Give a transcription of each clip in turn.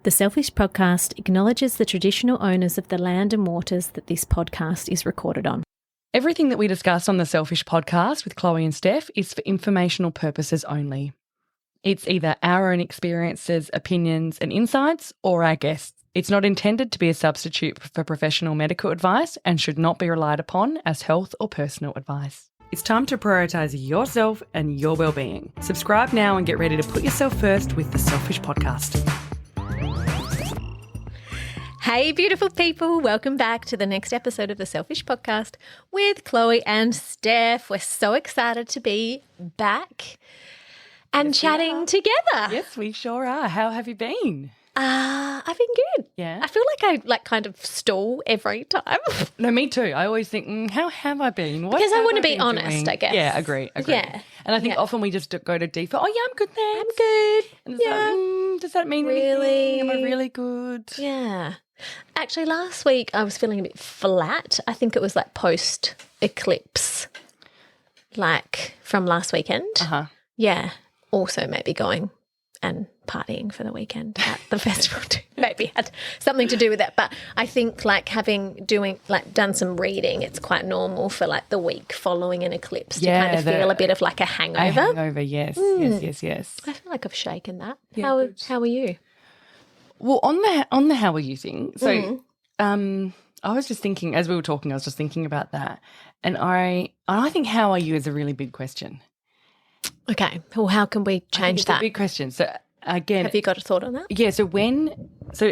The Selfish Podcast acknowledges the traditional owners of the land and waters that this podcast is recorded on. Everything that we discuss on the Selfish Podcast with Chloe and Steph is for informational purposes only. It's either our own experiences, opinions and insights or our guests. It's not intended to be a substitute for professional medical advice and should not be relied upon as health or personal advice. It's time to prioritise yourself and your well-being. Subscribe now and get ready to put yourself first with the Selfish Podcast. Hey, beautiful people. Welcome back to the next episode of the Selfish Podcast with Chloe and Steph. We're so excited to be back and chatting together. Yes, we sure are. How have you been? I've been good. Yeah. I feel like I kind of stall every time. No, me too. I always think, how have I been? What Because I have want to be been honest, doing? I guess. Yeah, agree. Yeah. And I think often we just go to default, I'm good, thanks. I'm good. And it's like, does that mean Really? anything? Am I really good? Yeah. Actually, last week I was feeling a bit flat. I think it was like post-eclipse, like from last weekend. Uh-huh. Yeah. Also maybe going and partying for the weekend at the festival too. Maybe had something to do with that. But I think like done some reading, it's quite normal for like the week following an eclipse to kind of feel a bit of like a hangover. A hangover, yes. Yes. I feel like I've shaken that. Yeah, how are you? Well, on the how are you thing, so I was just thinking, as we were talking, I was just thinking about that. And I think how are you is a really big question. Okay. Well, how can we change it's that? a big question. So again, have you got a thought on that? Yeah. So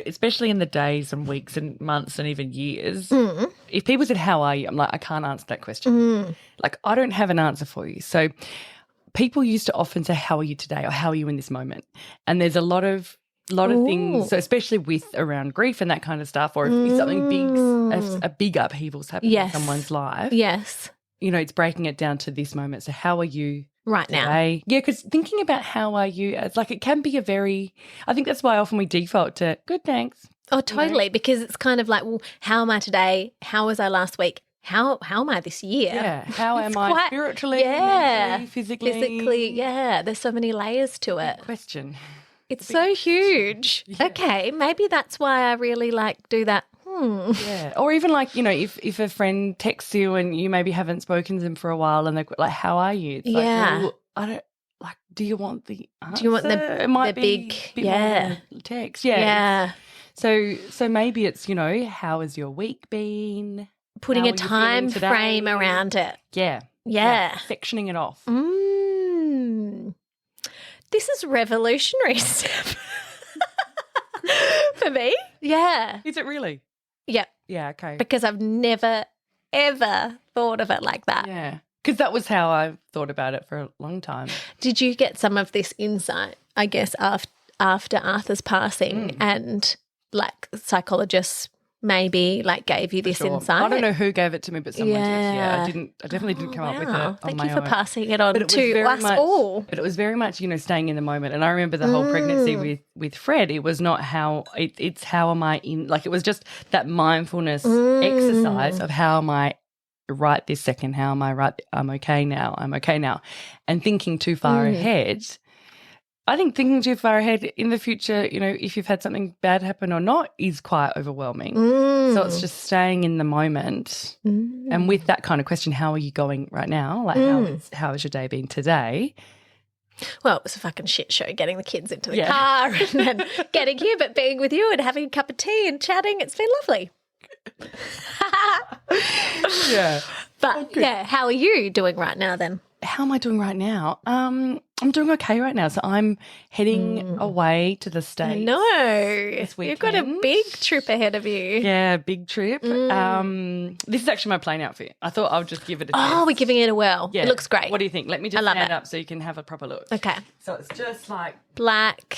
especially in the days and weeks and months and even years, if people said, how are you? I'm like, I can't answer that question. Like, I don't have an answer for you. So people used to often say, how are you today? Or how are you in this moment? And there's a lot of things, so especially with around grief and that kind of stuff, or if something big, a big upheaval's happening in someone's life. Yes. You know, it's breaking it down to this moment. So how are you right today? now? Yeah, because thinking about how are you, it's like it can be I think that's why often we default to good, thanks. Oh, totally, because it's kind of like, well, how am I today? How was I last week? How am I this year? Yeah, how am I spiritually, mentally, physically? Physically, yeah. There's so many layers to it. Good question. It's so huge. Yeah. Okay, maybe that's why I really do that. Yeah, or even if a friend texts you and you maybe haven't spoken to them for a while and they're like, how are you? It's like, well, I don't, do you want the answer? Do you want the big more text? Yeah. Yeah. So maybe it's, how has your week been? Putting a time frame around it. Yeah. Yeah. Sectioning it off. This is revolutionary stuff for me. Yeah. Is it really? Yeah. Yeah, okay. Because I've never, ever thought of it like that. Yeah. Because that was how I thought about it for a long time. Did you get some of this insight, I guess, after Arthur's passing and psychologists maybe gave you this insight? I don't know who gave it to me, but someone did. Yeah, I definitely didn't come up with it on Thank my you for own. passing it on to us all. But it was very much, staying in the moment. And I remember the whole pregnancy with Fred. It was not how it's how am I in, it was just that mindfulness exercise of how am I right this second? How am I right? I'm okay now. And thinking too far ahead. I think thinking too far ahead in the future, if you've had something bad happen or not, is quite overwhelming. So it's just staying in the moment. And with that kind of question, how are you going right now? How has your day been today? Well, it was a fucking shit show getting the kids into the car and then getting here, but being with you and having a cup of tea and chatting, it's been lovely. Yeah. But, how are you doing right now then? How am I doing right now? I'm doing okay right now. So I'm heading away to the States. No, this weekend. You've got a big trip ahead of you. Yeah, big trip. This is actually my plain outfit. I thought I would just give it a test. Oh, we're giving it a whirl. Yeah. It looks great. What do you think? Let me just stand up so you can have a proper look. Okay. So it's just black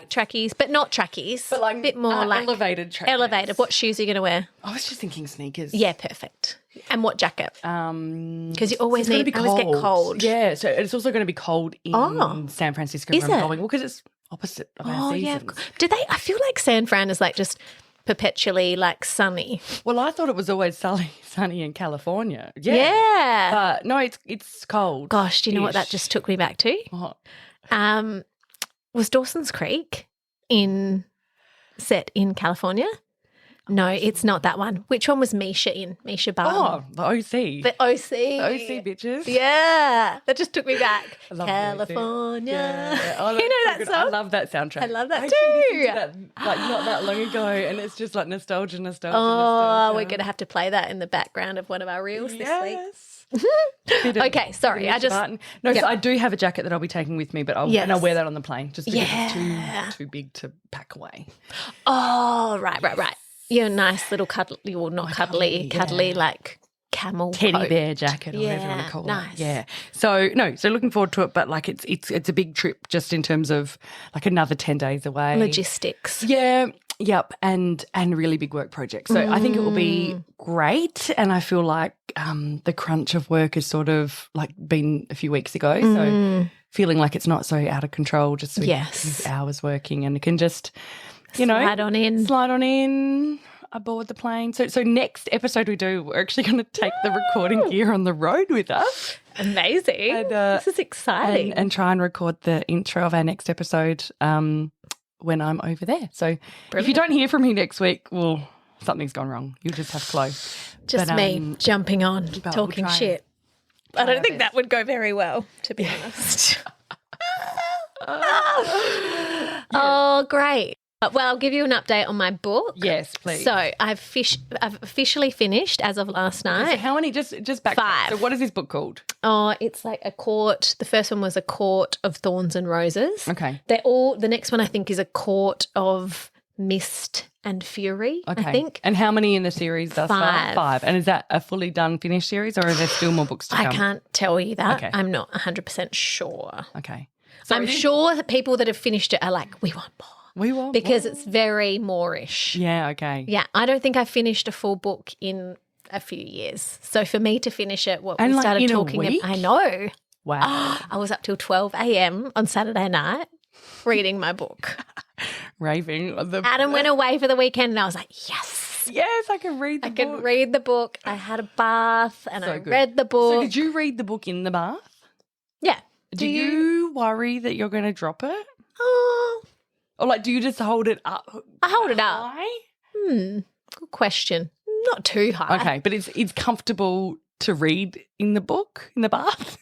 trackies, but not trackies. But a bit more elevated trackies. Elevated. What shoes are you going to wear? I was just thinking sneakers. Yeah, perfect. And what jacket? Because you always get cold. Yeah, so it's also going to be cold in San Francisco. Is it? Well, because it's opposite of our seasons. Yeah. I feel like San Fran is just perpetually sunny. Well, I thought it was always sunny in California. Yeah. But no, it's cold. Gosh, do you know what that just took me back to? What? Was Dawson's Creek in set in California. No, it's not that one. Which one was Misha in? Misha Barton. Oh, the OC. The OC. OC bitches. Yeah. That just took me back. I love California. Yeah. Oh, You know so that good. song? I love that soundtrack. I love that I too. actually listened to that, like not that long ago, and it's just like nostalgia. Oh, we're going to have to play that in the background of one of our reels this week. Okay, sorry. I just no. So I do have a jacket that I'll be taking with me, but I'll wear that on the plane just because it's too big to pack away. Oh, right. Your nice little cuddly, well, not cuddly, like camel teddy coat. Bear jacket or whatever you want to call nice. it. Yeah. So looking forward to it, but like it's a big trip just in terms of like another 10 days away. Logistics. Yeah. Yep. And really big work project. So I think it will be great. And I feel like the crunch of work has sort of like been a few weeks ago. So feeling like it's not so out of control just with hours working, and it can just slide on in aboard the plane. So next episode we're actually going to take the recording gear on the road with us. Amazing. And, this is exciting. And try and record the intro of our next episode when I'm over there. So if you don't hear from me next week, well, something's gone wrong. You'll just have Chloe. Just me jumping on, talking shit. I don't think that would go very well, to be honest. Oh, great. Well, I'll give you an update on my book. Yes, please. So I've officially finished as of last night. So how many? Just back. 5. So what is this book called? Oh, it's like a court. The first one was A Court of Thorns and Roses. Okay. The next one I think is A Court of Mist and Fury, I think. And how many in the series thus far? 5. And is that a fully done, finished series, or are there still more books to come? I can't tell you that. Okay. I'm not 100% sure. Okay. So I'm sure that people that have finished it are like, we want more. We want because more. it's very Moorish. Yeah, okay. Yeah, I don't think I finished a full book in a few years. So for me to finish it, and we like started in talking a week? I know. Wow. I was up till 12 a.m. on Saturday night reading my book. Raving. Adam went away for the weekend and I was like, yes. Yes, I can read the book. I can read the book. I had a bath and I read the book. So did you read the book in the bath? Yeah. Do you worry that you're going to drop it? Oh. Or like, do you just hold it up? I hold it up. High? Good question. Not too high. Okay, but it's comfortable to read in the book, in the bath?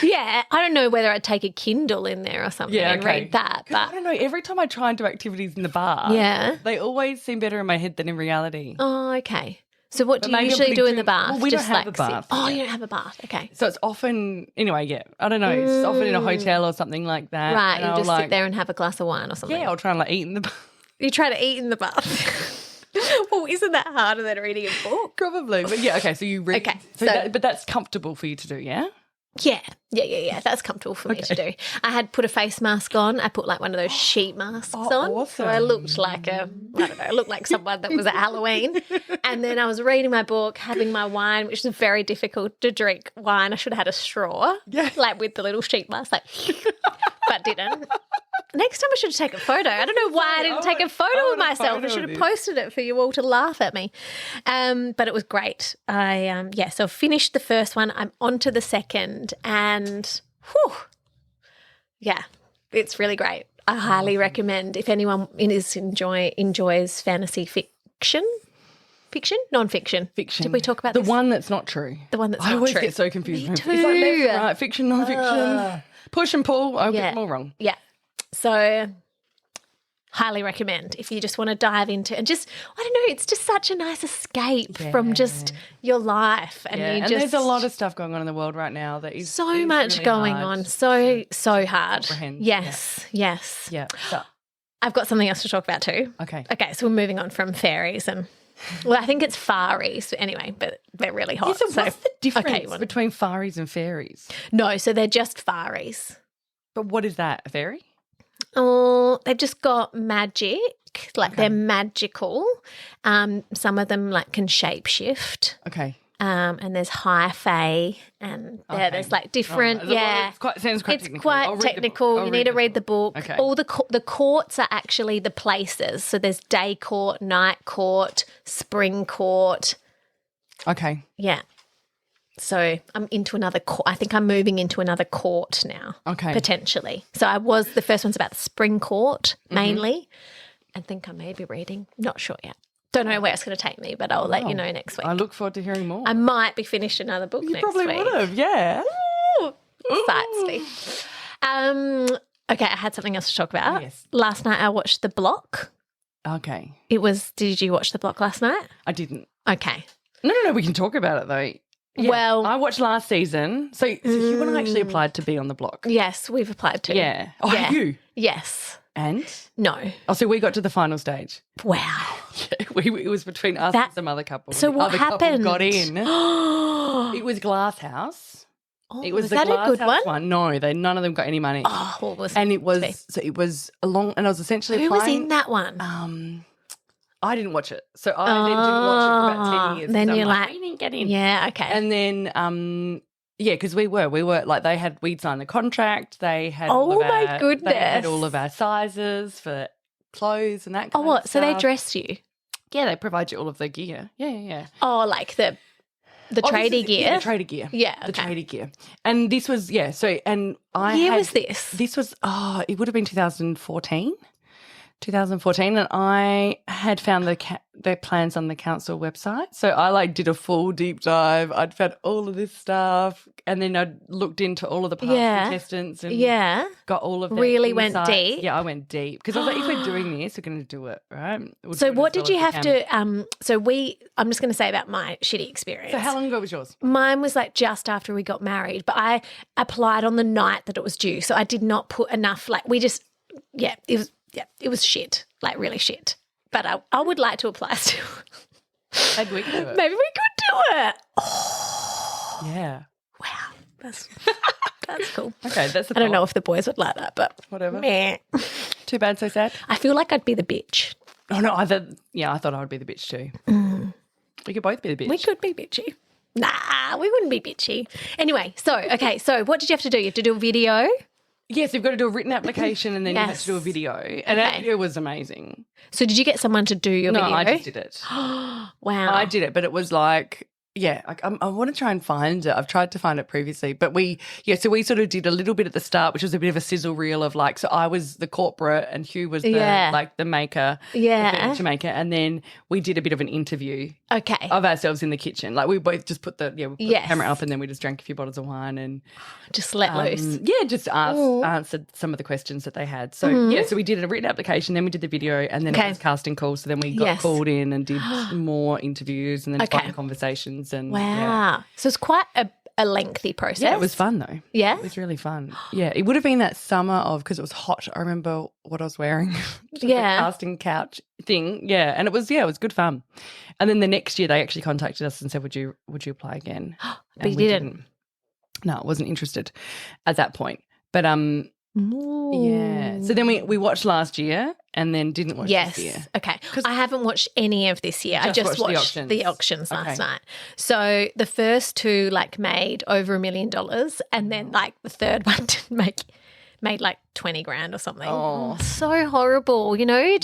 Yeah, I don't know whether I'd take a Kindle in there or something and read that. But I don't know, every time I try and do activities in the bath, they always seem better in my head than in reality. Oh, okay. So what do you usually do in the bath? Well, we don't have a bath. Oh, you don't have a bath. Okay. So it's often, anyway, I don't know. It's often in a hotel or something like that. Right, you just sit there and have a glass of wine or something. Yeah, I'll try and eat in the bath. You try to eat in the bath. Well, isn't that harder than reading a book? Probably. But yeah, okay, so you read. Okay. But that's comfortable for you to do, yeah? Yeah. That's comfortable for me to do. I had put a face mask on. I put like one of those sheet masks on. Awesome. So I looked like I looked like someone that was at Halloween. And then I was reading my book, having my wine, which is very difficult to drink wine. I should have had a straw, like with the little sheet mask, but didn't. Next time I should take a photo. I don't know why I didn't take a photo of myself. I should have posted it for you all to laugh at me. But it was great. So I finished the first one. I'm on to the second and it's really great. I highly recommend if anyone enjoys fantasy fiction. Fiction? Non-fiction. Fiction. Did we talk about the this? one that's not true? The one that's not true. I always get so confused. Me too. It's like left, right, fiction, non-fiction, push and pull. I get them all wrong. Yeah. So highly recommend if you just want to dive into and just, I don't know, it's just such a nice escape from just your life. And and there's a lot of stuff going on in the world right now that is so much really going hard on. So hard. Yes. Yeah. So, I've got something else to talk about too. Okay, so we're moving on from fairies and I think it's fairies anyway, but they're really hot. Yeah, so what's the difference between fairies and fairies? No, so they're just fairies. But what is that, a fairy? Oh, they've just got magic, they're magical. Some of them can shapeshift. Okay. And there's high fae and there's different, sounds quite technical. It's quite technical. You need to read the book. Okay. All the courts are actually the places. So there's day court, night court, spring court. Okay. Yeah. So I'm into another court. I think I'm moving into another court now. Okay. Potentially. So the first one's about the spring court mainly. I think I may be reading. Not sure yet. Don't know where it's going to take me, but I'll let you know next week. I look forward to hearing more. I might be finished another book next week. You probably would have, yeah. Ooh, excites me. Okay, I had something else to talk about. Yes. Last night I watched The Block. Okay. Did you watch The Block last night? I didn't. Okay. No, we can talk about it though. Yeah. Well, I watched last season. So you and I actually applied to be on The Block. Yes, we've applied to. Yeah. Oh, Yeah. you? Yes. And? No. Oh, so we got to the final stage. Wow. Yeah, it was between us and some other couple. So The what other couple happened? got in. It was Glass House. Oh, It was the that Glass a good House one? No, none of them got any money. Oh, what was And it was a long, and I was essentially Who was applying. in that one? I didn't watch it. So I then didn't watch it for about 10 years. Then So I'm you're like, we didn't get in. Yeah, okay. And then, because we were like we'd signed the contract. They had Oh, all of my our, goodness. They had all of our sizes for clothes and that kind of stuff. So they dressed you? Yeah, they provide you all of the gear. Yeah. Oh, like the tradie gear? Yeah, the tradie gear. Yeah, The okay. tradie gear. And this was, so, and I What year had, was this? This was, it would have been 2014. 2014, and I had found the plans on the council website. So I did a full deep dive. I'd found all of this stuff, and then I looked into all of the past contestants and got all of their Really went insights. deep? Yeah, I went deep because I was like, if we're doing this, we're going to do it, right? We'll So do it what as did you well as have we can. to I'm just going to say about my shitty experience. So how long ago was yours? Mine was just after we got married, but I applied on the night that it was due. So I did not put enough, it was shit, really shit. But I would like to apply still. Maybe we could do it. Maybe we could do it. Yeah. Wow. That's cool. Okay, that's I don't know if the boys would like that, but whatever. Meh. Too bad, so sad. I feel like I'd be the bitch. Oh no, I thought I would be the bitch too. We could both be the bitch. We could be bitchy. Nah, we wouldn't be bitchy. Anyway, so what did you have to do? You have to do a video? Yes, you've got to do a written application and then you had Yes. to do a video. And that video was amazing. So did you get someone to do your No, video? I just did it. Wow. I did it, but it was I want to try and find it. I've tried to find it previously, but so we sort of did a little bit at the start, which was a bit of a sizzle reel of so I was the corporate and Hugh was the the maker, the furniture maker, and then we did a bit of an interview of ourselves in the kitchen. We both just put the camera up and then we just drank a few bottles of wine and just let loose. Yeah, just answered some of the questions that they had. So so we did a written application, then we did the video, and then it was casting calls. So then we got called in and did more interviews and then final conversations. And wow. So it's quite a lengthy process. Yeah, it was fun though. Yeah? It was really fun. Yeah, it would have been that summer because it was hot. I remember what I was wearing. The casting couch thing. Yeah, and it was good fun. And then the next year they actually contacted us and said, would you apply again? But you didn't. No, I wasn't interested at that point. But yeah. So then we watched last year and then didn't watch this year. Okay. I haven't watched any of this year. I just watched the auctions last night. So the first two made over $1 million and then the third one made like 20 grand or something. Oh. So horrible. I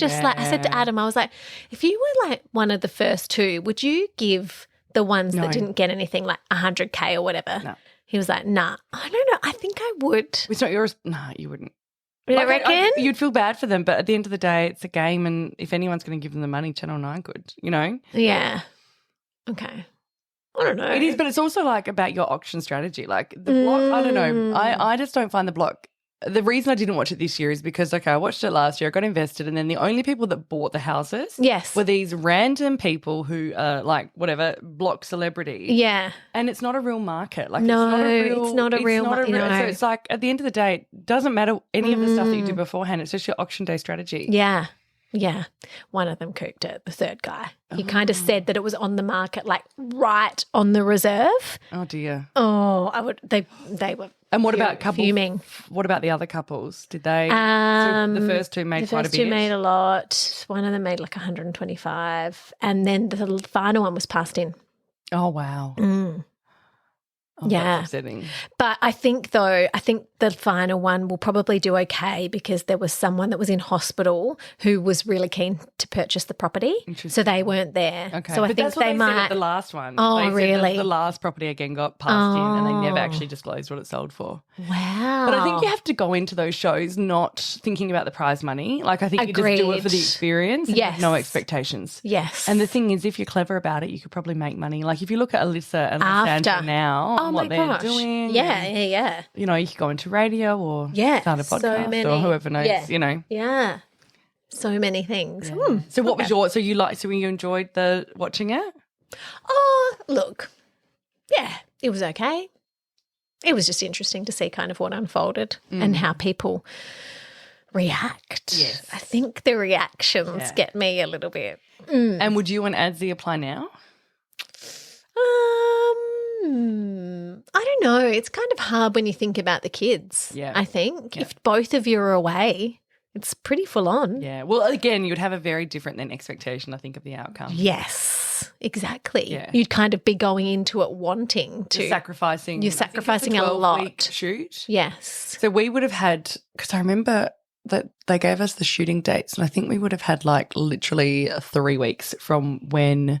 said to Adam, I was like, if you were one of the first two, would you give the ones that didn't get anything 100K or whatever? No. He was like, nah, I don't know. I think I would. It's not yours. No, you wouldn't. You don't reckon? You'd feel bad for them, but at the end of the day, it's a game, and if anyone's going to give them the money, Channel 9 could, Yeah. Okay. I don't know. It is, but it's also about your auction strategy. The block, I don't know. I just don't find the block. The reason I didn't watch it this year is because, I watched it last year, I got invested, and then the only people that bought the houses were these random people who are whatever, block celebrity. Yeah. And it's not a real market. It's not a real market. So it's at the end of the day, it doesn't matter any of the stuff that you do beforehand. It's just your auction day strategy. Yeah. Yeah. One of them cooked it, the third guy. He kind of said that it was on the market, right on the reserve. Oh, dear. Oh, they were And what about couples? Fuming. What about the other couples? Did they? So the first two made quite a bit. The first two made a lot. One of them made 125, and then the final one was passed in. Oh wow! That's upsetting. But I think the final one will probably do okay because there was someone that was in hospital who was really keen to purchase the property. So they weren't there. Okay. So I but think that's what they said might. at the last one. Oh, they said really? The last property again got passed in and they never actually disclosed what it sold for. Wow. But I think you have to go into those shows not thinking about the prize money. Like I think you just do it for the experience and have no expectations. Yes. And the thing is, if you're clever about it, you could probably make money. Like if you look at Alyssa and Sandra now and what they're doing. Yeah. You know, you could go into radio or start a podcast or whoever knows, you know. Yeah. So many things. Yeah. So what was so you enjoyed watching it? Oh, look. Yeah, it was okay. It was just interesting to see kind of what unfolded and how people react. Yes. I think the reactions get me a little bit. And would you and Adzi apply now? I don't know. It's kind of hard when you think about the kids, I think. Yeah. If both of you are away, it's pretty full on. Yeah. Well, again, you'd have a very different then expectation, I think, of the outcome. Yes, exactly. Yeah. You'd kind of be going into it wanting to. You're sacrificing a lot. Shoot. Yes. So we would have had, because I remember that they gave us the shooting dates and I think we would have had like literally 3 weeks from when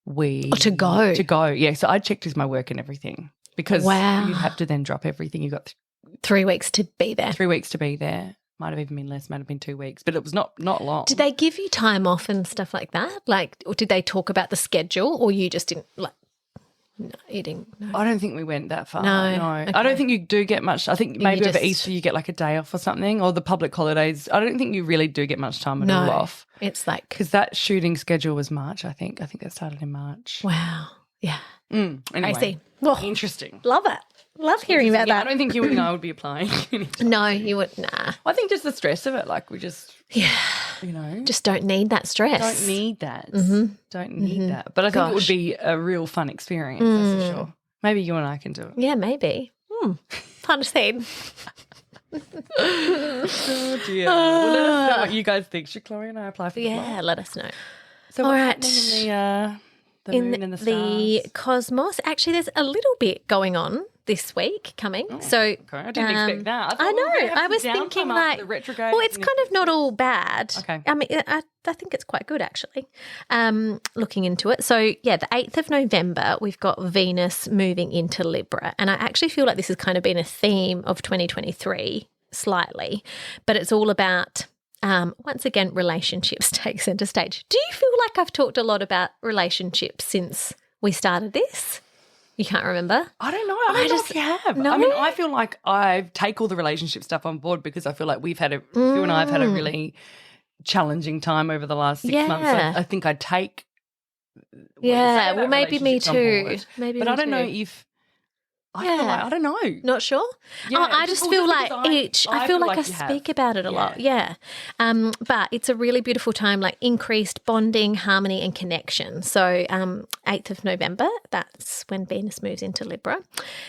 to go. Yeah. So I checked with my work and everything because you have to then drop everything. You got 3 weeks to be there. 3 weeks to be there. Might have even been less, might have been 2 weeks, but it was not long. Did they give you time off and stuff like that? Like, or did they talk about the schedule or you just didn't like, no, you didn't? No. I don't think we went that far. No. Okay. I don't think you do get much. I think maybe over Easter you get like a day off or something, or the public holidays. I don't think you really do get much time at all off. It's like. Because that shooting schedule was March, I think. I think that started in March. Wow. Yeah. Anyway, crazy. Well, interesting. Love it. Love hearing about that. I don't think you and I would be applying. No, you would. Nah. I think just the stress of it, like we just, just don't need that stress. Don't need that. Don't need that. But I think it would be a real fun experience, that's for sure. Maybe you and I can do it. Yeah, maybe. Fun to see. Oh dear. Well, let us know what you guys think. Should Chloe and I apply for the Yeah, let us know. So all right. In the moon and the stars? The cosmos, actually there's a little bit going on this week coming. Okay. I didn't expect that. I know. I was thinking like, the retrograde. Well, it's kind of not all bad. Okay. I mean, I think it's quite good actually. Looking into it. So yeah, the 8th of November, we've got Venus moving into Libra, and I actually feel like this has kind of been a theme of 2023 slightly, but it's all about. Once again, relationships take centre stage. Do you feel like I've talked a lot about relationships since we started this? You can't remember? I don't know. I don't know if you have. No? I mean, I feel like I take all the relationship stuff on board because I feel like you and I have had a really challenging time over the last 6 months. I think I take well, maybe me too. But I don't know if I feel like, I don't know. Not sure? Yeah, I just feel like I feel like I speak about it a lot. Yeah. But it's a really beautiful time, like increased bonding, harmony and connection. So 8th of November, that's when Venus moves into Libra.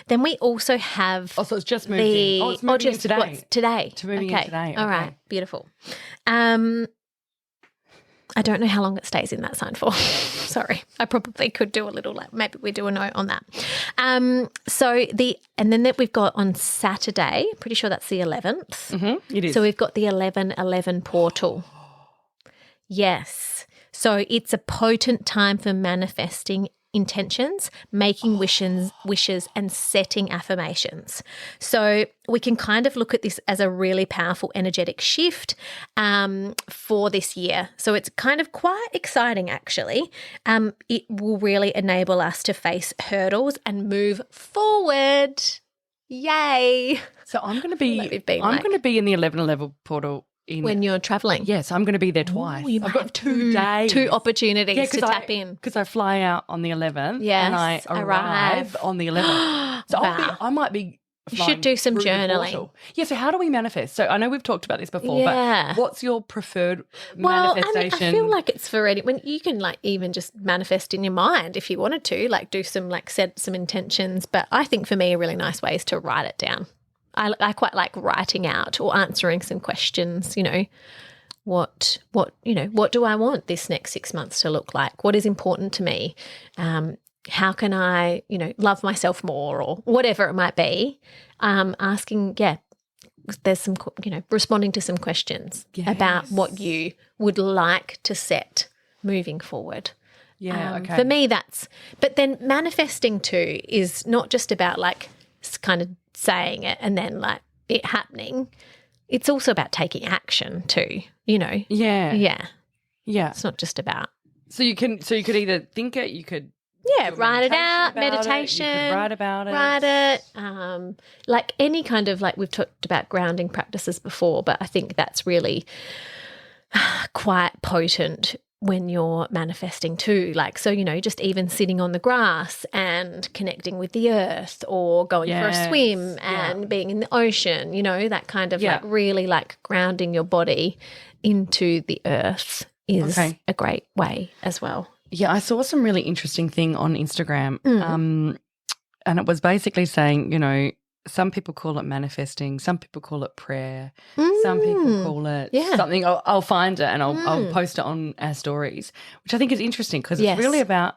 Then we also have so it's just moved in. Oh, it's moving in today. Today. It's moving in today. All right. Beautiful. I don't know how long it stays in that sign for. Sorry. I probably could do a little, like maybe we do a note on that. And then that we've got on Saturday, pretty sure that's the 11th. Mm-hmm, it is. So we've got the 11/11 portal. Yes. So it's a potent time for manifesting intentions, making wishes and setting affirmations. So we can kind of look at this as a really powerful energetic shift for this year. So it's kind of quite exciting actually. It will really enable us to face hurdles and move forward. Yay. So I'm going to be in the 11/11 portal. When you're travelling? Yes, I'm going to be there twice. Ooh, I've got 2 days. 2 opportunities to tap in. Because I fly out on the 11th and I arrive on the 11th. So I might be You should do some journaling. Yeah, so how do we manifest? So I know we've talked about this before, but what's your preferred manifestation? I feel like it's for when you can like even just manifest in your mind if you wanted to, like do some like set some intentions. But I think for me a really nice way is to write it down. I quite like writing out or answering some questions, what do I want this next 6 months to look like? What is important to me? how can I, love myself more or whatever it might be, asking, there's some, responding to some questions about what you would like to set moving forward. Yeah, okay. For me, but then manifesting too is not just about like kind of saying it and then like it happening. It's also about taking action too, Yeah. Yeah. It's not just about. So you could either think it, you could write it out, meditation. You could write about it. Write it. Like any kind of, like we've talked about grounding practices before, but I think that's really quite potent when you're manifesting too. Like, so, just even sitting on the grass and connecting with the earth or going for a swim and being in the ocean, that kind of like really like grounding your body into the earth is a great way as well. Yeah, I saw some really interesting thing on Instagram and it was basically saying, some people call it manifesting, some people call it prayer, some people call it something. I'll find it and I'll post it on our stories, which I think is interesting because it's really about,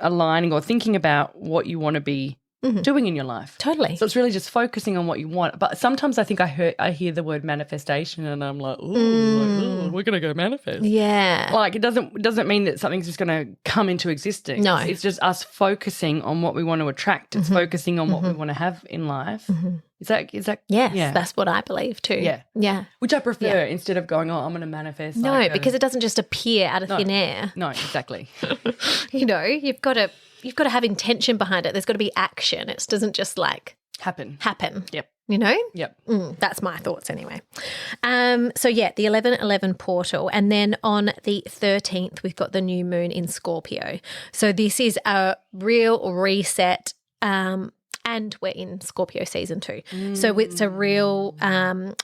aligning or thinking about what you want to be doing in your life. Totally. So it's really just focusing on what you want. But sometimes I think I hear the word manifestation and I'm like, ooh, we're going to go manifest. Yeah. Like it doesn't mean that something's just going to come into existence. No. It's just us focusing on what we want to attract. It's focusing on what we want to have in life. Is that? Yes, that's what I believe too. Yeah. Yeah. Which I prefer instead of going, I'm going to manifest. No, because it doesn't just appear out of thin air. No, exactly. You've got to have intention behind it. There's got to be action. It doesn't just like happen. Yep. Yep. That's my thoughts anyway. So the 11/11 portal, and then on the 13th we've got the new moon in Scorpio. So this is a real reset. And we're in Scorpio season 2. So it's a real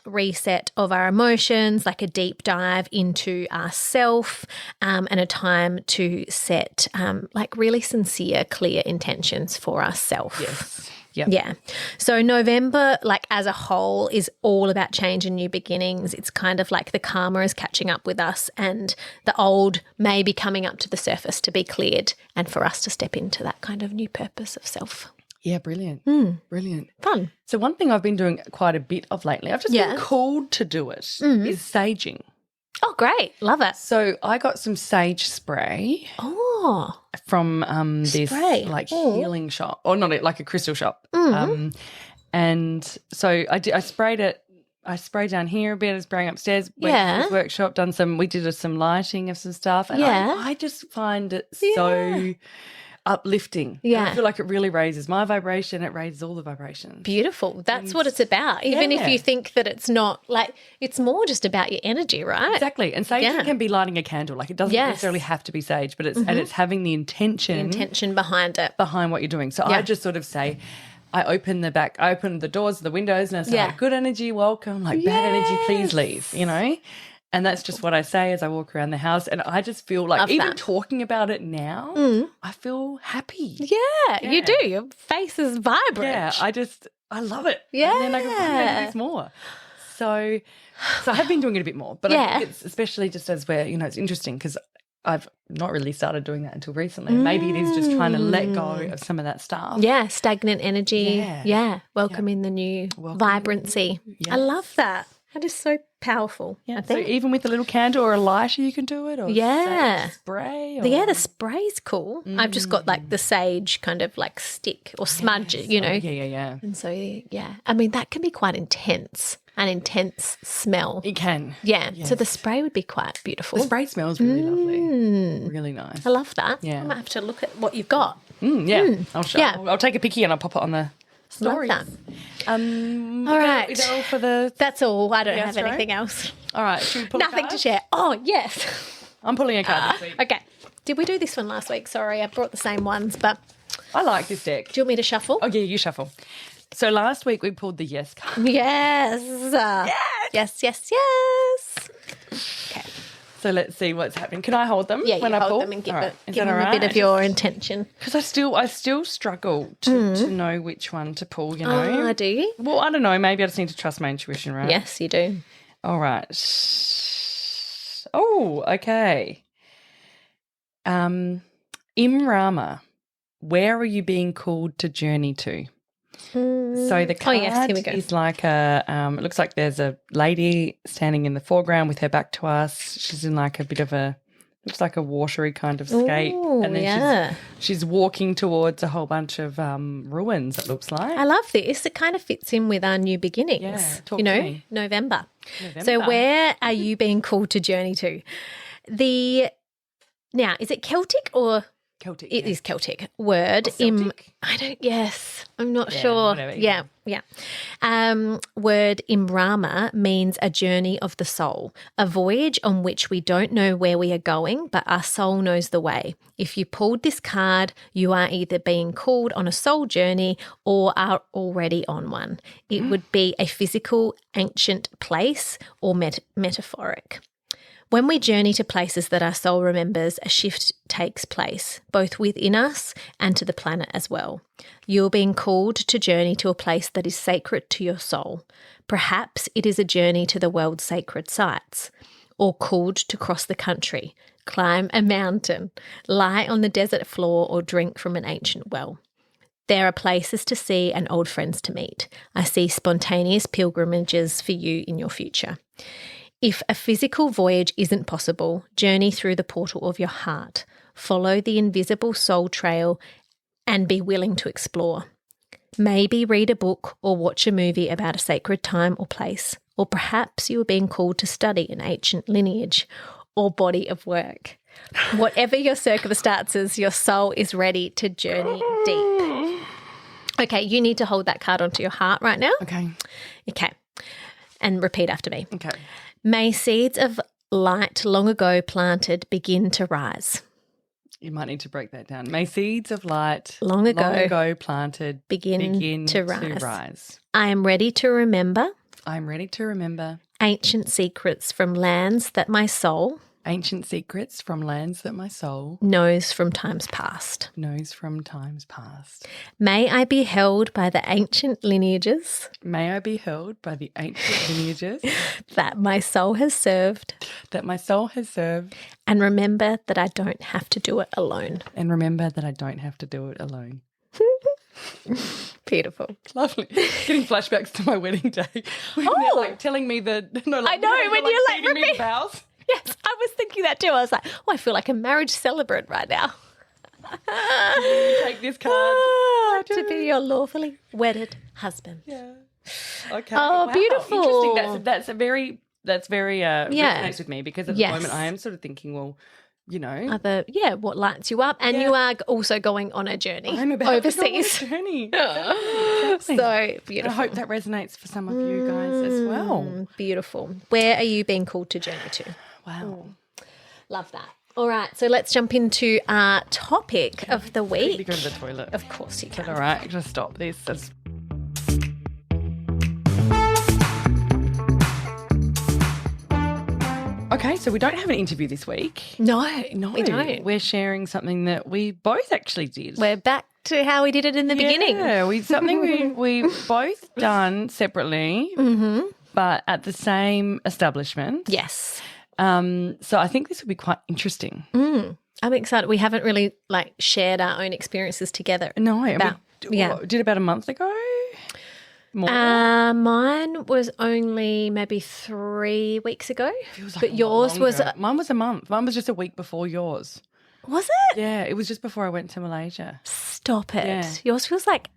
reset of our emotions, like a deep dive into ourself, and a time to set like really sincere, clear intentions for ourselves. Yes. Yep. Yeah. So November, like as a whole, is all about change and new beginnings. It's kind of like the karma is catching up with us and the old may be coming up to the surface to be cleared and for us to step into that kind of new purpose of self. Yeah, brilliant. Brilliant. Fun. So one thing I've been doing quite a bit of lately, I've just been called to do it, is saging. Oh, great. Love it. So I got some sage spray from this like healing shop, or not like a crystal shop. And so I sprayed it. I sprayed down here a bit, I was spraying upstairs, went to this workshop, we did some lighting of some stuff. And I just find it so uplifting. Yeah. I feel like it really raises my vibration. It raises all the vibrations. Beautiful. That's what it's about. Even if you think that it's not, like, it's more just about your energy, right? Exactly. And sage can be lighting a candle. Like it doesn't necessarily have to be sage, but and it's having the intention behind it. Behind what you're doing. So I just sort of say, I open the doors, the windows, and I say, good energy, welcome. Like bad energy, please leave, And that's just what I say as I walk around the house. And I just feel like even talking about it now, I feel happy. Yeah, you do. Your face is vibrant. Yeah, I love it. Yeah. And then I can do more. So I have been doing it a bit more. But I think it's especially just as we're, it's interesting because I've not really started doing that until recently. Maybe it is just trying to let go of some of that stuff. Yeah, stagnant energy. Yeah. Welcome in the new vibrancy. Yes. I love that. That is so powerful. Yeah. I think. So even with a little candle or a lighter you can do it, or spray. Or... Yeah, the spray's cool. I've just got like the sage kind of like stick or smudge, Yeah. And so, I mean, that can be quite intense, an intense smell. It can. Yeah. Yes. So the spray would be quite beautiful. The spray smells really lovely. Really nice. I love that. Yeah. I might have to look at what you've got. I'll show. Yeah. I'll take a picture and I'll pop it on the stories. Love that. All right. Is that all for the... That's all. I don't have anything else. All right. Should we pull Nothing to share. Oh, yes. I'm pulling a card this week. Okay. Did we do this one last week? Sorry, I brought the same ones, but... I like this deck. Do you want me to shuffle? Oh, yeah, you shuffle. So last week we pulled the yes card. Yes. Yes. Okay. So let's see what's happening. Can I hold them? Yeah, when you I hold pull? them and give right. them a bit of your intention. Because I still struggle to know which one to pull, Oh, do you? Well, I don't know. Maybe I just need to trust my intuition, right? Yes, you do. All right. Oh, okay. Imrama, where are you being called to journey to? So the card here we go. is like it looks like there's a lady standing in the foreground with her back to us. She's in like a bit of looks like a watery kind of scape. Ooh, and then she's walking towards a whole bunch of ruins, it looks like. I love this. It kind of fits in with our new beginnings. Yeah, talk to me. November. So where are you being called to journey to? Now, is it Celtic or? Celtic. It is Celtic word. I'm not sure. Whatever, yeah. Word Imrama means a journey of the soul, a voyage on which we don't know where we are going, but our soul knows the way. If you pulled this card, you are either being called on a soul journey or are already on one. It would be a physical, ancient place or metaphoric. When we journey to places that our soul remembers, a shift takes place, both within us and to the planet as well. You're being called to journey to a place that is sacred to your soul. Perhaps it is a journey to the world's sacred sites, or called to cross the country, climb a mountain, lie on the desert floor, or drink from an ancient well. There are places to see and old friends to meet. I see spontaneous pilgrimages for you in your future. If a physical voyage isn't possible, journey through the portal of your heart. Follow the invisible soul trail and be willing to explore. Maybe read a book or watch a movie about a sacred time or place, or perhaps you are being called to study an ancient lineage or body of work. Whatever your circumstances, your soul is ready to journey deep. Okay, you need to hold that card onto your heart right now. Okay. And repeat after me. Okay. May seeds of light long ago planted begin to rise. You might need to break that down. May seeds of light long ago planted begin to rise. I am ready to remember. Ancient secrets from lands that my soul knows from times past. May I be held by the ancient lineages that my soul has served. And remember that I don't have to do it alone. Beautiful. Lovely. Getting flashbacks to my wedding day. They're like telling me I know, when you're like feeding me the vows. Yes, I was thinking that too. I was like, I feel like a marriage celebrant right now. Take this card. To be your lawfully wedded husband. Yeah. Okay. Oh, wow. Beautiful. Interesting. That's very resonates with me, because at the moment I am sort of thinking, well, you know, what lights you up, and you are also going on a journey. I'm about overseas. To go on a journey. So beautiful. I hope that resonates for some of you guys as well. Beautiful. Where are you being called to journey to? Wow. Love that. All right, so let's jump into our topic of the week. Maybe go to the toilet. Of course you can. All right, I'm going to stop this. Okay, so we don't have an interview this week. No, we don't. We're sharing something that we both actually did. We're back to how we did it in the beginning. Yeah, something we both done separately, but at the same establishment. Yes. So I think this will be quite interesting. I'm excited. We haven't really shared our own experiences together. No, we did about a month ago. More? Mine was only maybe 3 weeks ago. Feels like but yours was mine was a month. Mine was just a week before yours. Was it? Yeah, it was just before I went to Malaysia. Stop it. Yeah. Yours feels like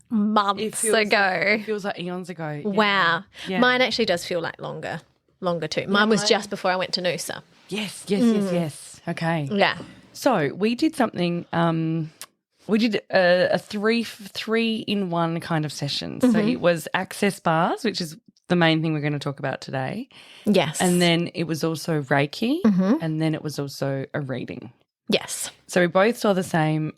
months ago. It feels like eons ago. Yeah. Wow. Yeah. Mine actually does feel like longer too. Mine was just before I went to Noosa. Yes. Okay. Yeah. So we did something. We did a three-in-one kind of session. So it was access bars, which is the main thing we're going to talk about today. Yes. And then it was also Reiki, and then it was also a reading. Yes. So we both saw the same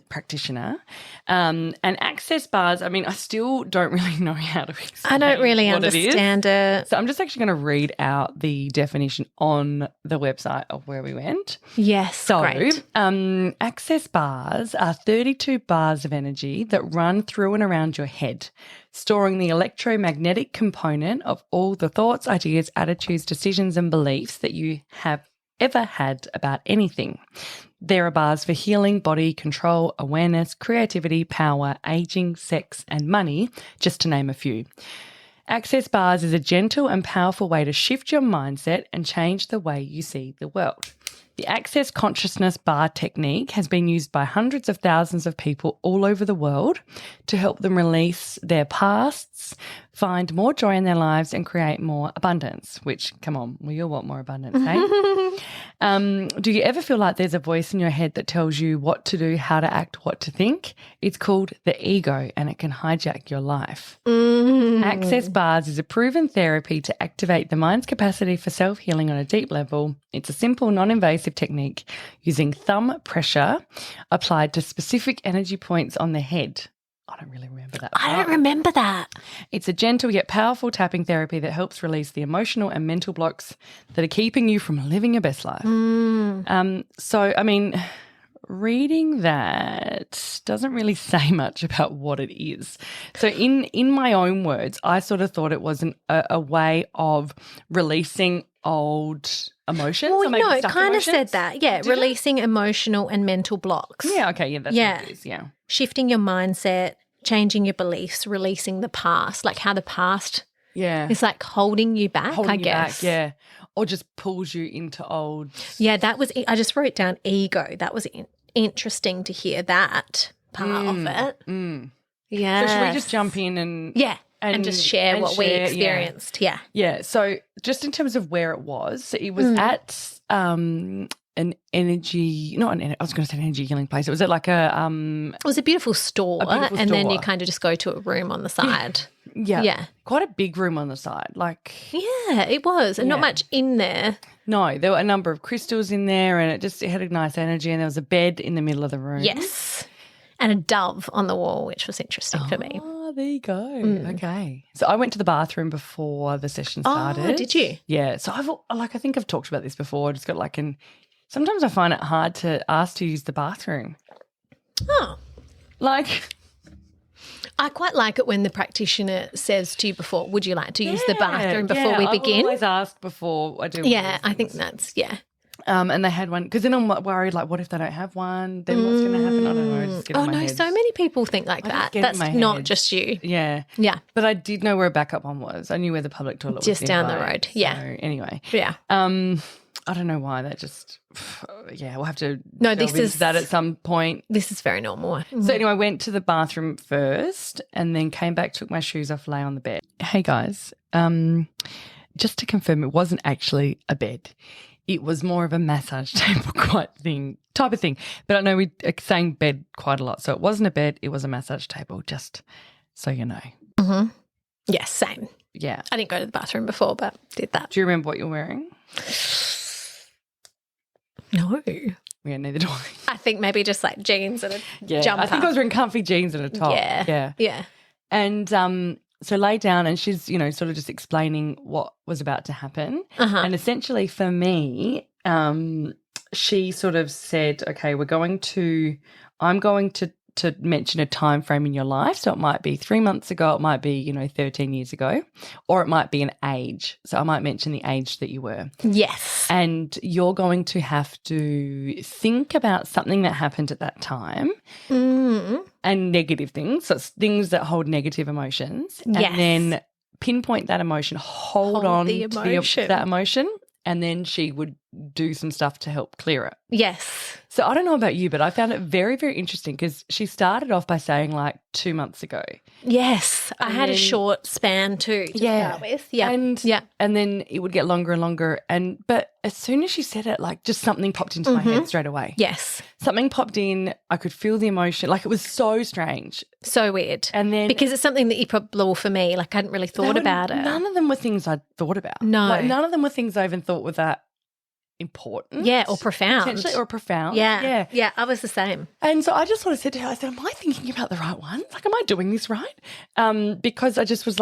practitioner. And access bars, I mean, I still don't really know how to explain I don't really understand it. So I'm just actually going to read out the definition on the website of where we went. Yes, so, great. Access bars are 32 bars of energy that run through and around your head, storing the electromagnetic component of all the thoughts, ideas, attitudes, decisions and beliefs that you have ever had about anything. There are bars for healing, body, control, awareness, creativity, power, aging, sex, and money, just to name a few. Access bars is a gentle and powerful way to shift your mindset and change the way you see the world. The Access Consciousness Bar technique has been used by hundreds of thousands of people all over the world to help them release their pasts, find more joy in their lives, and create more abundance, which, come on, we all want more abundance, hey? Do you ever feel like there's a voice in your head that tells you what to do, how to act, what to think? It's called the ego, and it can hijack your life. Access bars is a proven therapy to activate the mind's capacity for self-healing on a deep level. It's a simple, non-invasive technique using thumb pressure applied to specific energy points on the head. I don't really remember that. I don't remember that. It's a gentle yet powerful tapping therapy that helps release the emotional and mental blocks that are keeping you from living your best life. So, I mean, reading that doesn't really say much about what it is. So in my own words, I sort of thought it was a way of releasing old emotions. Well, no, it kind of emotions. said that. Yeah, releasing emotional and mental blocks. Yeah, okay, yeah, that's what it is, yeah. Shifting your mindset, changing your beliefs, releasing the past, like how the past is like holding you back, I guess. Yeah, or just pulls you into old. Yeah, that was, I just wrote down ego. That was interesting to hear that part of it. Yeah. So should we just jump in and... Yeah. And just share what we experienced. Yeah. Yeah. So just in terms of where it was at an energy, I was going to say an energy healing place. It was at like it was a beautiful store. And then you kind of just go to a room on the side. Yeah. Quite a big room on the side. Yeah, it was. And not much in there. No, there were a number of crystals in there and it had a nice energy and there was a bed in the middle of the room. Yes. And a dove on the wall, which was interesting for me. Oh, there you go. Okay. So I went to the bathroom before the session started. Oh, did you? Yeah. So I think I've talked about this before. I just got sometimes I find it hard to ask to use the bathroom. Oh. I quite like it when the practitioner says to you before, would you like to use the bathroom before we begin? I always ask before I do. Yeah, I think that's, and they had one because then I'm worried, what if they don't have one? Then what's going to happen? I don't know. Just get in my head. So many people think like that. That's not just you. Yeah. Yeah. But I did know where a backup one was. I knew where the public toilet was. Just down the road. Yeah. So anyway. Yeah. I don't know why that just, we'll have to that at some point. This is very normal. So anyway, I went to the bathroom first and then came back, took my shoes off, lay on the bed. Hey guys, just to confirm, it wasn't actually a bed. It was more of a massage table type of thing. But I know we're saying bed quite a lot. So it wasn't a bed, it was a massage table, just so you know. Mm-hmm. Yes, same. Yeah. I didn't go to the bathroom before, but did that. Do you remember what you're wearing? No. Yeah, neither do I. I think maybe just like jeans and a jumper. I think I was wearing comfy jeans and a top. Yeah. And so lay down and she's, sort of just explaining what was about to happen. And essentially for me, she sort of said, okay, I'm going to mention a time frame in your life. So it might be 3 months ago, it might be, 13 years ago, or it might be an age. So I might mention the age that you were. Yes. And you're going to have to think about something that happened at that time and negative things. So it's things that hold negative emotions. And then pinpoint that emotion, hold on the emotion. to that emotion. And then she would do some stuff to help clear it. Yes. So I don't know about you, but I found it very, very interesting because she started off by saying 2 months ago. Yes. I had a short span too to start with. Yeah. And then it would get longer and longer. But as soon as she said it, just something popped into my head straight away. Yes. Something popped in. I could feel the emotion. It was so strange. So weird. And then because it's something that you probably, well, for me, I hadn't really thought about it. None of them were things I'd thought about. No. None of them were things I even thought were that important. Yeah, or profound. Potentially, or profound. Yeah. Yeah, I was the same. And so I just sort of said to her, am I thinking about the right one? Am I doing this right? Because I just was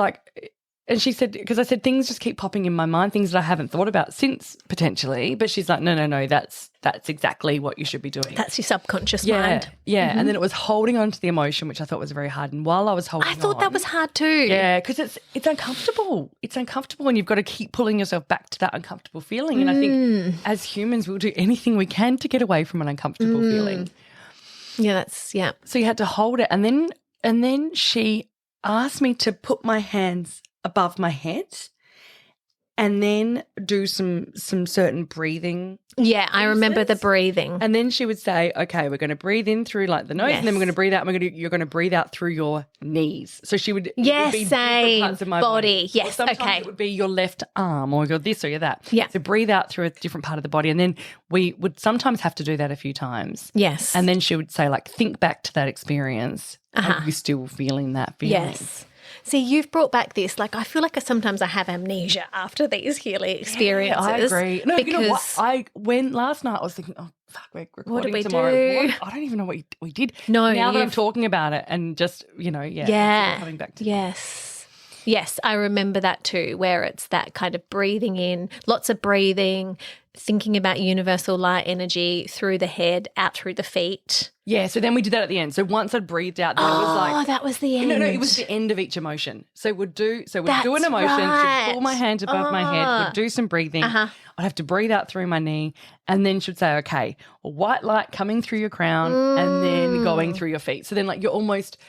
and she said, because I said things just keep popping in my mind, things that I haven't thought about since potentially. But she's like, no, that's exactly what you should be doing. That's your subconscious mind. Yeah. And then it was holding on to the emotion, which I thought was very hard. And while I was holding on. I thought that was hard too. Yeah, because it's uncomfortable. It's uncomfortable and you've got to keep pulling yourself back to that uncomfortable feeling. And I think as humans, we'll do anything we can to get away from an uncomfortable feeling. Yeah, So you had to hold it. And then she asked me to put my hands above my head and then do some certain breathing. Yeah, I remember the breathing. And then she would say, okay, we're going to breathe in through like the nose and then we're going to breathe out and you're going to breathe out through your knees. So she would it would be different parts of my body. Yes, or sometimes it would be your left arm or your this or your that. Yeah. So breathe out through a different part of the body. And then we would sometimes have to do that a few times. Yes. And then she would say like, think back to that experience. Are you still feeling that feeling? Yes. See, you've brought back this. Like, I feel like sometimes I have amnesia after these healing experiences. Yeah, I agree. No, because you know what? When last night I was thinking, oh, fuck, we're recording what did we tomorrow. do? I don't even know what we did. No, now that I'm talking about it and just, coming back to Yes, I remember that too, where it's that kind of breathing in, lots of breathing, thinking about universal light energy through the head, out through the feet. Yeah, so then we did that at the end. So once I'd breathed out, then it was like... Oh, that was the end. No, it was the end of each emotion. So we'd do an emotion, right. she'd pull my hands above my head, we'd do some breathing. I'd have to breathe out through my knee and then she'd say, okay, a white light coming through your crown and then going through your feet. So then like you're almost...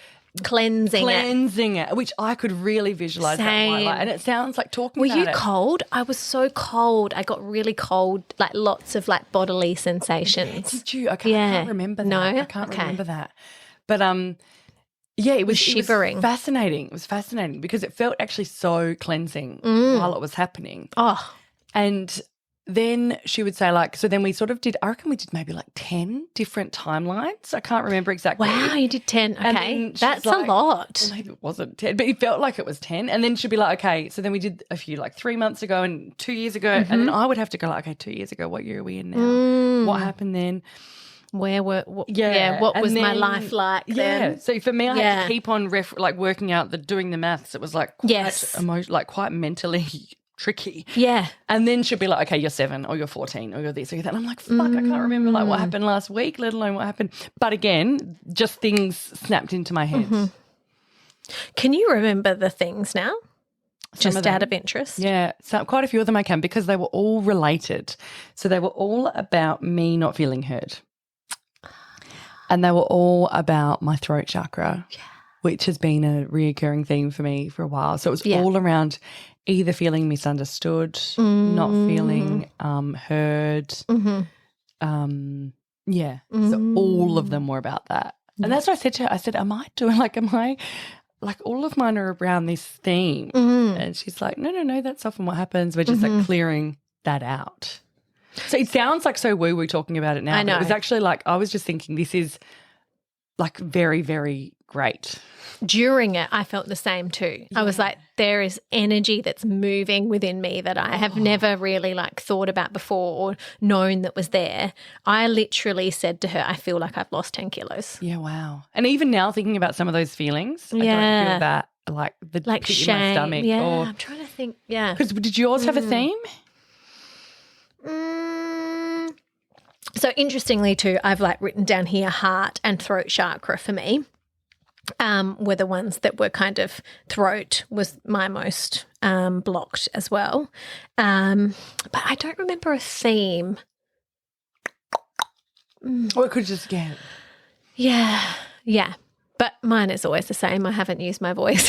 Cleansing it, which I could really visualize that white light. And it sounds like talking about it. Were you cold? I was so cold. I got really cold, like lots of like bodily sensations. Did you? I can't remember that. No? I can't remember that. But it was shivering. It was fascinating. It was fascinating because it felt actually so cleansing while it was happening. Oh. And then she would say like, so then we sort of did, I reckon we did maybe like 10 different timelines. I can't remember exactly. Wow, you did 10. Okay. That's like, a lot. Well, maybe it wasn't 10, but it felt like it was 10. And then she'd be like, okay, so then we did a few like 3 months ago and 2 years ago. And then I would have to go like, okay, 2 years ago, what year are we in now? What happened then? What was my life like then? So for me, I had to keep on working out doing the maths. It was like quite mentally tricky. Yeah. And then she'll be like, okay, you're 7 or you're 14 or you're this or you're that. And I'm like, fuck, I can't remember like what happened last week, let alone what happened. But again, just things snapped into my head. Can you remember the things now? Just out of interest? Yeah, so quite a few of them I can because they were all related. So they were all about me not feeling heard. And they were all about my throat chakra, which has been a reoccurring theme for me for a while. So it was all around either feeling misunderstood, not feeling heard. So all of them were about that. And that's what I said to her. I said, am I all of mine are around this theme? And she's like, no, that's often what happens. We're just like clearing that out. So it sounds like so woo-woo talking about it now. I know. But it was actually like I was just thinking this is like very, very great. During it, I felt the same too. I was like, there is energy that's moving within me that I have never really like thought about before or known that was there. I literally said to her, I feel like I've lost 10 kilos. Yeah, wow. And even now thinking about some of those feelings, I don't feel that like the pit shame. in my stomach. Yeah, I'm trying to think. Yeah. Because did yours have a theme? So interestingly too, I've like written down here heart and throat chakra for me were the ones that were kind of throat was my most blocked as well. But I don't remember a theme. Or it could just get. Yeah. But mine is always the same. I haven't used my voice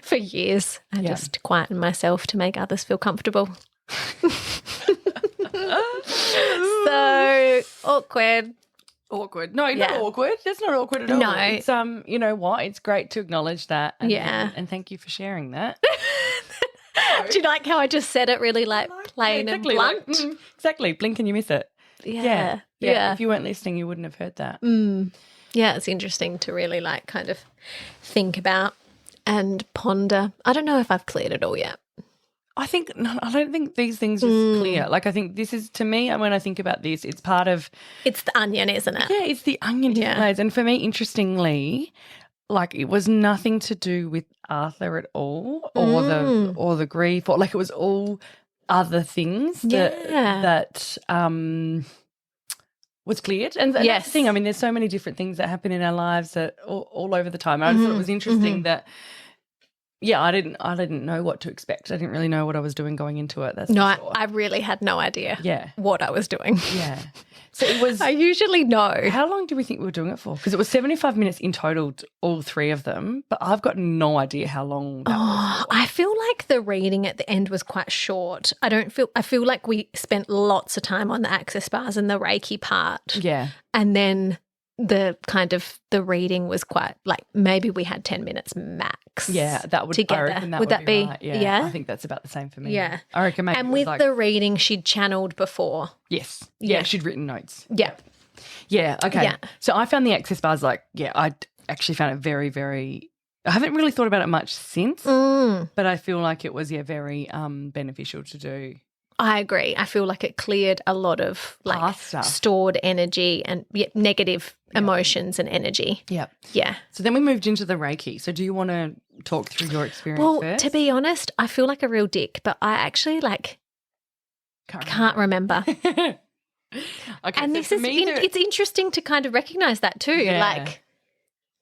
for years. I just quieten myself to make others feel comfortable. So awkward. No, not awkward. That's not awkward at all. No. It's you know what? It's great to acknowledge that. And, and thank you for sharing that. Do you like how I just said it really like plain and blunt? Exactly. Blink and you miss it. Yeah. If you weren't listening, you wouldn't have heard that. Yeah, it's interesting to really like kind of think about and ponder. I don't know if I've cleared it all yet. I don't think these things just clear. Like I think this is, to me, when I think about this, it's part of... It's the onion, isn't it? Yeah, it's the onion different layers. And for me, interestingly, like it was nothing to do with Arthur at all, or the grief, or like it was all other things that was cleared. And that's the thing. I mean, there's so many different things that happen in our lives that all over the time. I just thought it was interesting that. Yeah, I didn't know what to expect. I didn't really know what I was doing going into it. That's for sure. I really had no idea what I was doing. Yeah. So it was. I usually know. How long do we think we were doing it for? Because it was 75 minutes in total, all three of them, but I've got no idea how long that was for. I feel like the reading at the end was quite short. I feel like we spent lots of time on the access bars and the Reiki part. Yeah. And then the reading was quite like maybe we had 10 minutes max. Yeah, that would together. Would that be right. Yeah. I think that's about the same for me. Yeah. I reckon maybe. And with the reading she'd channeled before. Yes. Yeah, she'd written notes. Yeah. Yeah, okay. Yeah. So I found the access bars I actually found it very, very I haven't really thought about it much since, but I feel like it was very beneficial to do. I agree. I feel like it cleared a lot of like stored energy and negative emotions and energy. Yeah. Yeah. So then we moved into the Reiki. So do you want to talk through your experience first? Well, to be honest, I feel like a real dick, but I actually can't remember. Okay. And this is it's interesting to kind of recognise that too. Yeah. Like,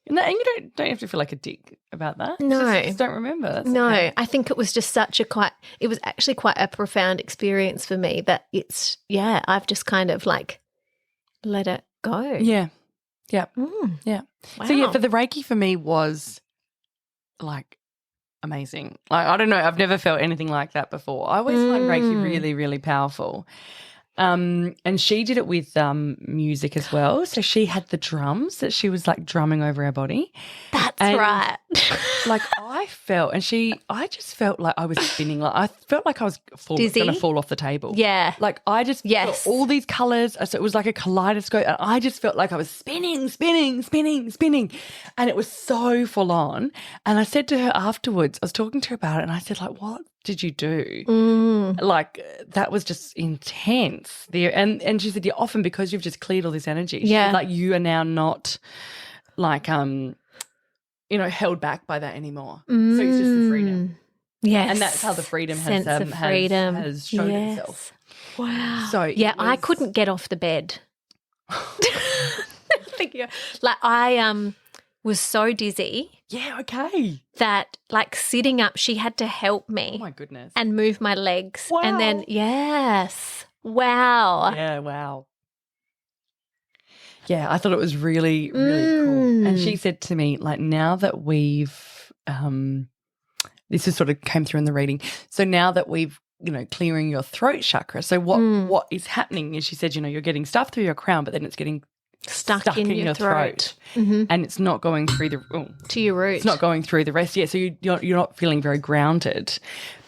and you don't have to feel like a dick about that. No. Just don't remember. That's no, okay. I think it was just it was actually quite a profound experience for me that I've just kind of like let it go. Yeah. Yeah. Yeah. Wow. So for the Reiki for me was like amazing. Like, I don't know, I've never felt anything like that before. I always find Reiki really, really powerful. And she did it with music as well. So she had the drums that she was like drumming over our body. That's right. Like I just felt like I was spinning. Like I felt like I was going to fall off the table. Yeah. Like I just felt all these colours. So it was like a kaleidoscope, and I just felt like I was spinning. And it was so full on. And I said to her afterwards, I was talking to her about it, and I said, like, what did you do? Like that was just intense. And she said, yeah, often because you've just cleared all this energy. Yeah. Like you are now not like held back by that anymore. So it's just the freedom. Yes. And that's how the freedom has shown itself. Wow. So I couldn't get off the bed. Like I was so dizzy. Yeah, okay. That like sitting up, she had to help me. Oh my goodness. And move my legs. Wow. And then wow. Yeah, wow. Yeah, I thought it was really, really cool. And she said to me, like, now that we've this is sort of came through in the reading. So now that we've, clearing your throat chakra. So what is happening is she said, you're getting stuff through your crown, but then it's getting stuck in your throat. And it's not going through to your root. It's not going through the rest. Yeah, so you're not feeling very grounded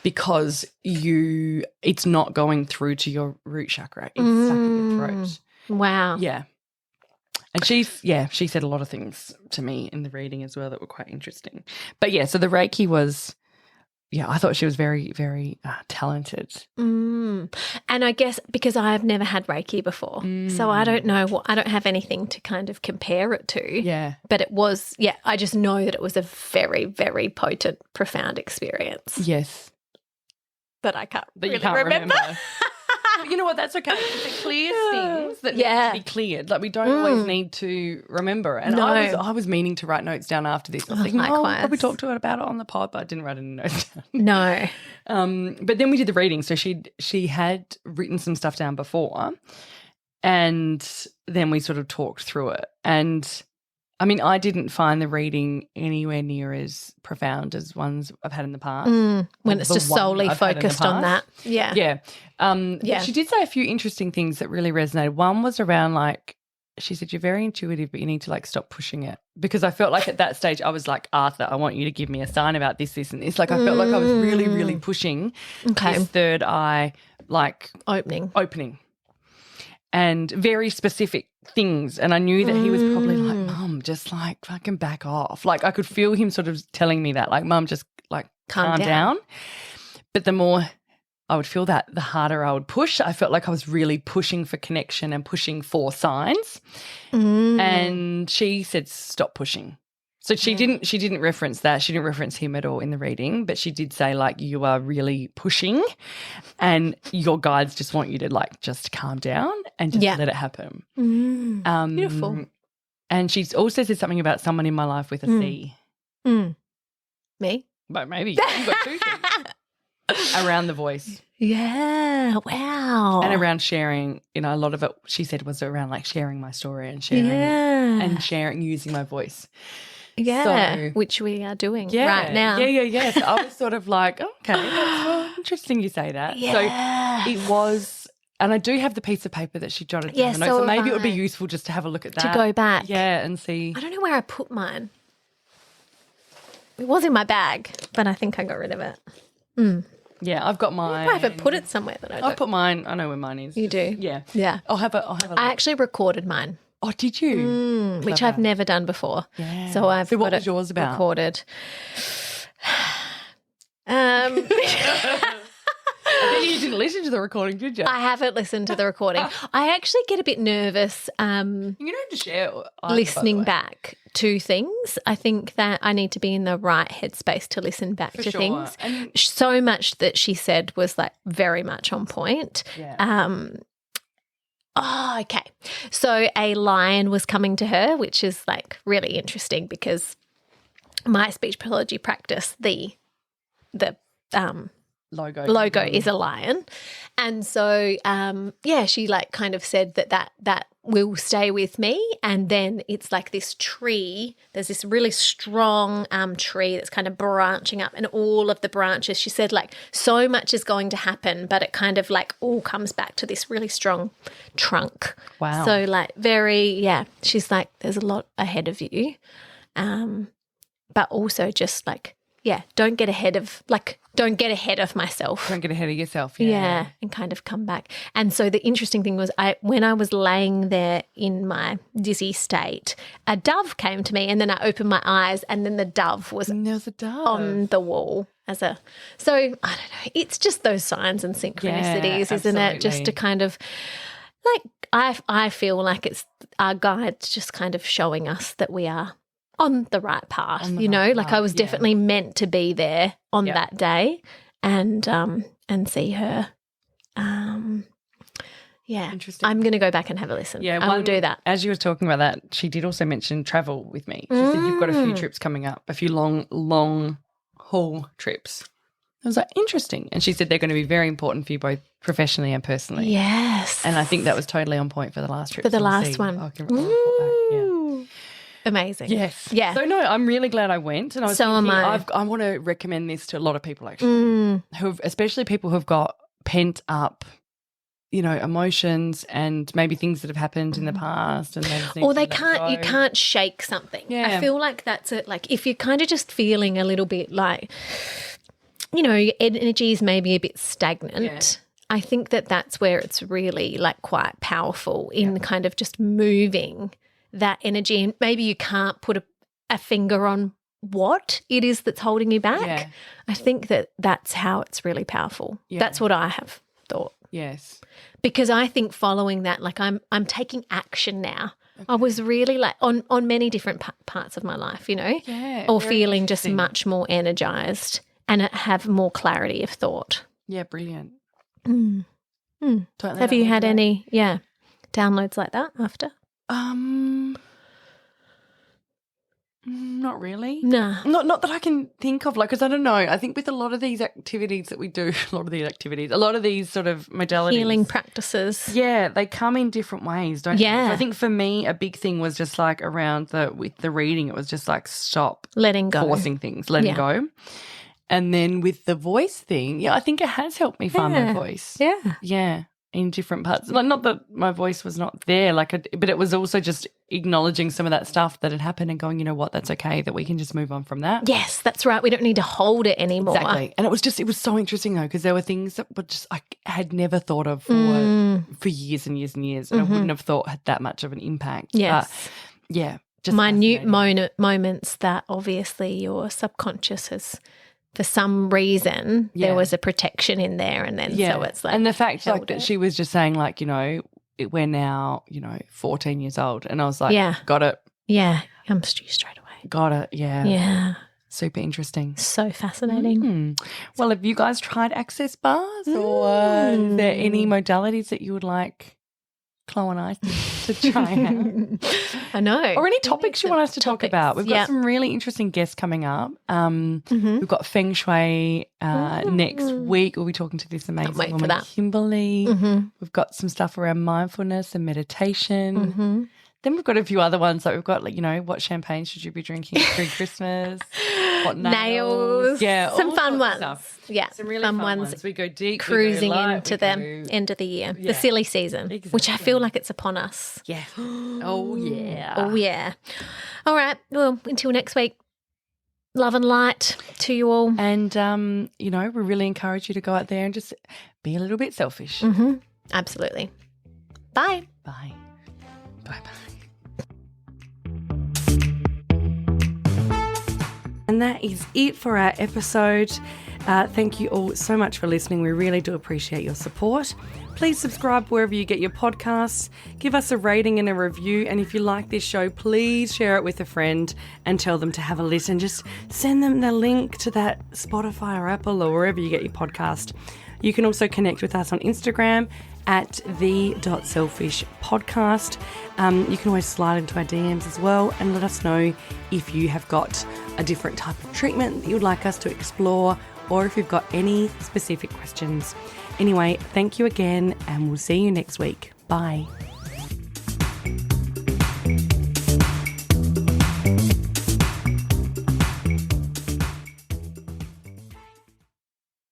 because it's not going through to your root chakra. It's stuck in your throat. Wow. Yeah. And she said a lot of things to me in the reading as well that were quite interesting. But yeah, so the Reiki was, I thought she was very, very talented. And I guess because I have never had Reiki before, so I don't know I don't have anything to kind of compare it to. Yeah. But it was, I just know that it was a very, very potent, profound experience. Yes. But I can't remember. But you know what? That's okay. It clears things that need to be cleared. Like we don't always need to remember. And I was meaning to write notes down after this. I was thinking, probably talk to her about it on the pod, but I didn't write any notes down. No. But then we did the reading. So she had written some stuff down before, and then we sort of talked through it. And I mean, I didn't find the reading anywhere near as profound as ones I've had in the past. When it's just solely focused on that. Yeah. Yeah. She did say a few interesting things that really resonated. One was around like, she said, you're very intuitive, but you need to like stop pushing it. Because I felt like at that stage I was like, Arthur, I want you to give me a sign about this, and this. Like I felt like I was really, really pushing this third eye like opening. And very specific things. And I knew that he was probably like, Mum, just like fucking back off. Like I could feel him sort of telling me that, like, Mum, just like calm down. But the more I would feel that, the harder I would push. I felt like I was really pushing for connection and pushing for signs. And she said, stop pushing. So she didn't reference that. She didn't reference him at all in the reading, but she did say like you are really pushing and your guides just want you to like just calm down and just let it happen. Beautiful. And she's also said something about someone in my life with a C. Me? But maybe you've got two things. Around the voice. Yeah. Wow. And around sharing, a lot of it she said was around like sharing my story and sharing using my voice. Yeah, so, which we are doing right now. Yeah. So I was sort of like, okay, that's interesting you say that. Yeah. So it was, and I do have the piece of paper that she jotted down. So maybe it would be useful just to have a look at that. To go back. Yeah, and see. I don't know where I put mine. It was in my bag, but I think I got rid of it. Yeah, I've got mine. I haven't put it somewhere that I don't. I've put mine. I know where mine is. You do? Yeah. Yeah. I'll have a look. I actually recorded mine. Oh, did you? Which I've never done before. Yeah. So I've what got was yours about? Recorded. I think you didn't listen to the recording, did you? I haven't listened to the recording. I actually get a bit nervous you don't have to share either, listening back to things. I think that I need to be in the right headspace to listen back to things. And so much that she said was like very much on point. Yeah. Okay. So a lion was coming to her, which is like really interesting because my speech pathology practice, the logo is a lion. And so, she like kind of said that will stay with me. And then it's like this tree, there's this really strong tree that's kind of branching up and all of the branches, she said like so much is going to happen, but it kind of like all comes back to this really strong trunk. Wow. So like she's like, there's a lot ahead of you. But also just like, don't get ahead of myself. Don't get ahead of yourself. Yeah, and kind of come back. And so the interesting thing was when I was laying there in my dizzy state, a dove came to me and then I opened my eyes and then the dove was on the wall. So I don't know, it's just those signs and synchronicities, isn't it? Just to kind of like I feel like it's our guides just kind of showing us that we are on the right path, like I was definitely meant to be there on that day and see her. Interesting. I'm going to go back and have a listen. Yeah, I will do that. As you were talking about that, she did also mention travel with me. She said you've got a few trips coming up, a few long haul trips. I was like, interesting. And she said they're going to be very important for you both professionally and personally. Yes. And I think that was totally on point for the last trip. For the last one. I can report back. Yeah. Amazing. Yes. Yeah. So no, I'm really glad I went, and I was thinking, I want to recommend this to a lot of people actually, especially people who've got pent up, emotions and maybe things that have happened in the past, and or you can't shake something. Yeah. I feel like that's it. Like if you're kind of just feeling a little bit like, your energy is maybe a bit stagnant. Yeah. I think that's where it's really like quite powerful in kind of just moving that energy, and maybe you can't put a finger on what it is that's holding you back. Yeah. I think that's how it's really powerful. Yeah. That's what I have thought. Yes. Because I think following that, like I'm taking action now. Okay. I was really like on many different parts of my life, or feeling just much more energized and have more clarity of thought. Yeah, brilliant. Totally. Have you had any downloads like that after? Not really. No. Not that I can think of, because I don't know. I think with a lot of these activities that we do, a lot of these sort of modalities. Healing practices. Yeah, they come in different ways, don't they? So I think for me, a big thing was just like with the reading, it was just like stop. Letting go. Forcing things, letting go. And then with the voice thing, I think it has helped me find my voice. Yeah. Yeah. In different parts. Like, not that my voice was not there, but it was also just acknowledging some of that stuff that had happened and going, you know what, that's okay, that we can just move on from that. Yes, that's right. We don't need to hold it anymore. Exactly. And it was so interesting though, because there were things that were just I had never thought of for years and years and years, and I wouldn't have thought had that much of an impact. Yes. But, just minute moments that obviously your subconscious has, for some reason, there was a protection in there, and then so it's like, and the fact that she was just saying we're now 14 years old, and I was like, got it, comes to you straight away. Got it. Yeah. Yeah. Super interesting. So fascinating. Well, have you guys tried access bars or is there any modalities that you would like Chloe and I to try out? I know. Or any topics you want us to talk about. We've got some really interesting guests coming up. We've got Feng Shui next week. We'll be talking to this amazing woman, Kimberly. We've got some stuff around mindfulness and meditation. Then we've got a few other ones. Like we've got, what champagne should you be drinking during Christmas? What nails? Yeah, some fun ones. Stuff. Yeah, some really fun ones. We go deep, cruising we go light, into the end of the year, the silly season, which I feel like it's upon us. Yeah. Oh yeah. Oh yeah. All right. Well, until next week. Love and light to you all. And we really encourage you to go out there and just be a little bit selfish. Absolutely. Bye. Bye. Bye-bye. And that is it for our episode. Thank you all so much for listening. We really do appreciate your support. Please subscribe wherever you get your podcasts. Give us a rating and a review. And if you like this show, please share it with a friend and tell them to have a listen. Just send them the link to that Spotify or Apple or wherever you get your podcast. You can also connect with us on Instagram at the.selfishpodcast. You can always slide into our DMs as well and let us know if you have got a different type of treatment that you'd like us to explore or if you've got any specific questions. Anyway, thank you again and we'll see you next week. Bye.